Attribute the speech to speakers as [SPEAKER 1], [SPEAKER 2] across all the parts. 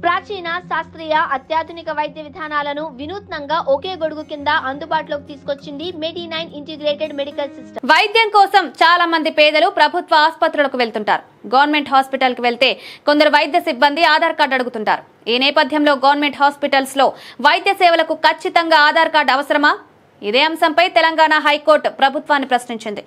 [SPEAKER 1] ప్రాచీన శాస్త్రీయ అత్యాధునిక వైద్య విధానాలను వినూత్నంగా ఒకే గొడుగు కింద అందుబాటులోకి తీసుకొచ్చింది మెడి9 ఇంటిగ్రేటెడ్ మెడికల్ సిస్టమ్.
[SPEAKER 2] వైద్యం కోసం చాలా మంది పేదలు ప్రభుత్వ ఆసుపత్రులకు వెళ్తుంటారు. గవర్నమెంట్ హాస్పిటల్ కు వెళ్తే కొందరు వైద్య సిబ్బంది ఆధార్ కార్డు అడుగుతుంటారు. ఈ నేపథ్యంలో గవర్నమెంట్ హాస్పిటల్స్ లో వైద్య సేవలకు ఖచ్చితంగా ఆధార్ కార్డు అవసరమా? ఇదే అంశంపై తెలంగాణ హైకోర్టు ప్రభుత్వాన్ని ప్రశ్నించింది.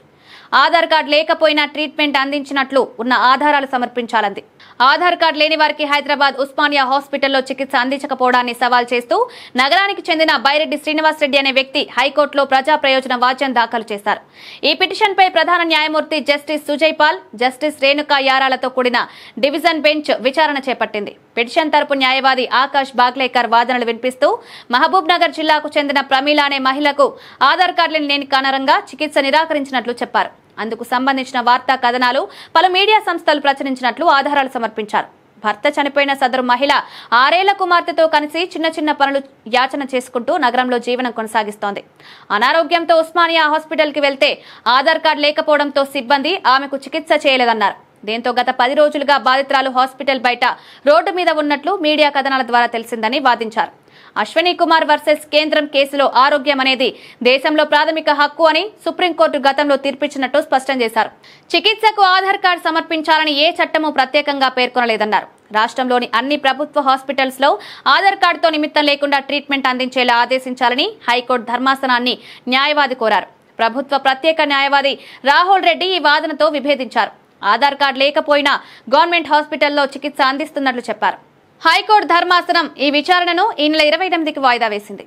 [SPEAKER 2] ఆధార్ కార్డు లేకపోయినా ట్రీట్మెంట్ అందించినట్లు ఉన్న ఆధారాలు సమర్పించాలంది. ఆధార్ కార్డు లేని వారికి హైదరాబాద్ ఉస్మానియా హాస్పిటల్లో చికిత్స అందించకపోవడాన్ని సవాల్ చేస్తూ నగరానికి చెందిన బైరెడ్డి శ్రీనివాస్ రెడ్డి అనే వ్యక్తి హైకోర్టులో ప్రజా ప్రయోజన వాద్యం దాఖలు చేశారు. ఈ పిటిషన్పై ప్రధాన న్యాయమూర్తి జస్టిస్ సుజయ్ పాల్, జస్టిస్ రేణుకా యారాలతో కూడిన డివిజన్ బెంచ్ విచారణ చేపట్టింది. పిటిషన్ తరపు న్యాయవాది ఆకాష్ బాగ్లేకర్ వాదనలు వినిపిస్తూ మహబూబ్ నగర్ జిల్లాకు చెందిన ప్రమీల అనే మహిళకు ఆధార్ కార్డులు లేని కారణంగా చికిత్స నిరాకరించినట్లు చెప్పారు. అందుకు సంబంధించిన వార్తా కథనాలు పలు మీడియా సంస్థలు ప్రచురించినట్లు ఆధారాలు సమర్పించారు. భర్త చనిపోయిన సదరు మహిళ 6 ఏళ్ల కుమార్తెతో కలిసి చిన్న చిన్న పనులు యాచన చేసుకుంటూ నగరంలో జీవనం కొనసాగిస్తోంది. అనారోగ్యంతో ఉస్మానియా హాస్పిటల్ కి వెళ్తే ఆధార్ కార్డు లేకపోవడంతో సిబ్బంది ఆమెకు చికిత్స చేయలేదన్నారు. దీంతో గత 10 రోజులుగా బాధితురాలు హాస్పిటల్ బయట రోడ్డు మీద ఉన్నట్లు మీడియా కథనాల ద్వారా తెలిసిందని వాదించారు. అశ్విని కుమార్ వర్సెస్ కేంద్రం కేసులో ఆరోగ్యం అనేది దేశంలో ప్రాథమిక హక్కు అని సుప్రీంకోర్టు గతంలో తీర్పిచ్చినట్టు స్పష్టం చేశారు. చికిత్సకు ఆధార్ కార్డు సమర్పించాలని ఏ చట్టమూ ప్రత్యేకంగా పేర్కొనలేదన్నారు. రాష్ట్రంలోని అన్ని ప్రభుత్వ హాస్పిటల్స్ లో ఆధార్ కార్డుతో నిమిత్తం లేకుండా ట్రీట్మెంట్ అందించేలా ఆదేశించాలని హైకోర్టు ధర్మాసనాన్ని న్యాయవాది కోరారు. ప్రభుత్వ ప్రత్యేక న్యాయవాది రాహుల్ రెడ్డి ఈ వాదనతో విభేదించారు. ఆధార్ కార్డు లేకపోయినా గవర్నమెంట్ హాస్పిటల్లో చికిత్స అందిస్తున్నట్లు చెప్పారు. హైకోర్టు ధర్మాసనం ఈ విచారణను ఈ నెల 28కి వాయిదా వేసింది.